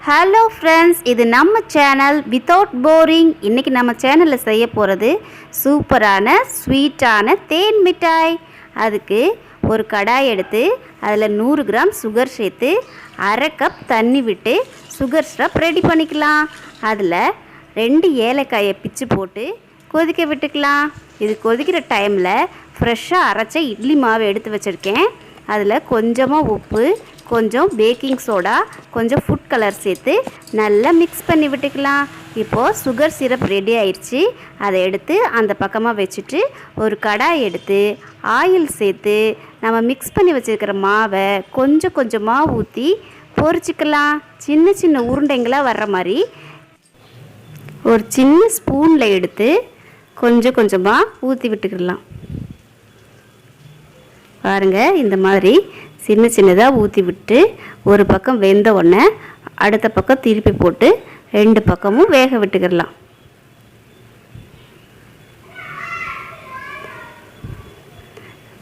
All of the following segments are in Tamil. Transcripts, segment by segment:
ஹலோ ஃப்ரெண்ட்ஸ், இது நம்ம சேனல் வித்தவுட் போரிங். இன்றைக்கி நம்ம சேனலில் செய்ய போகிறது சூப்பரான ஸ்வீட்டான தேன் மிட்டாய். அதுக்கு ஒரு கடாய் எடுத்து அதில் 100 கிராம் சுகர் சேர்த்து அரை கப் தண்ணி விட்டு சுகர் சிரப் ரெடி பண்ணிக்கலாம். அதில் 2 ஏலக்காயை பிச்சு போட்டு கொதிக்க விட்டுக்கலாம். இது கொதிக்கிற டைமில் ஃப்ரெஷ்ஷாக அரைச்ச இட்லி மாவு எடுத்து வச்சுருக்கேன். அதில் கொஞ்சமாக உப்பு, கொஞ்சம் பேக்கிங் சோடா, கொஞ்சம் ஃபுட் கலர் சேர்த்து நல்லா மிக்ஸ் பண்ணி விட்டுக்கலாம். இப்போது சுகர் சிரப் ரெடி ஆயிடுச்சு. அதை எடுத்து அந்த பக்கமாக வச்சுட்டு ஒரு கடாய் எடுத்து ஆயில் சேர்த்து நம்ம மிக்ஸ் பண்ணி வச்சுருக்கிற மாவை கொஞ்சம் கொஞ்சமாக ஊற்றி பொரிச்சிக்கலாம். சின்ன சின்ன உருண்டைங்களாக வர்ற மாதிரி ஒரு சின்ன ஸ்பூனில் எடுத்து கொஞ்சம் கொஞ்சமாக ஊற்றி விட்டுக்கலாம். பாருங்கள், இந்த மாதிரி சின்ன சின்னதாக ஊற்றி விட்டு ஒரு பக்கம் வெந்த உடனே அடுத்த பக்கம் திருப்பி போட்டு 2 பக்கமும் வேக விட்டுக்கிடலாம்.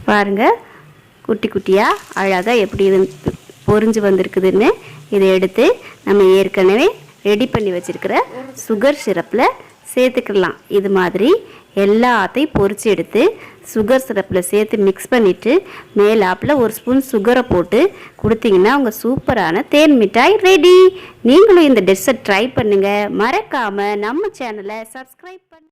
பாருங்கள், குட்டி குட்டியாக அழகாக எப்படி பொரிஞ்சு வந்திருக்குதுன்னு. இதை எடுத்து நம்ம ஏற்கனவே ரெடி பண்ணி வச்சுருக்கிற சுகர் சிரப்பில் சேர்த்துக்கலாம். இது மாதிரி எல்லாத்தையும் பொரித்து எடுத்து சுகர் சிரப்பில் சேர்த்து மிக்ஸ் பண்ணிவிட்டு மேலாப்பில் ஒரு ஸ்பூன் சுகரை போட்டு கொடுத்தீங்கன்னா உங்கள் சூப்பரான தேன் மிட்டாய் ரெடி. நீங்களும் இந்த டிஷ்ஷை ட்ரை பண்ணுங்கள். மறக்காமல் நம்ம சேனலை சப்ஸ்கிரைப் பண்ணு.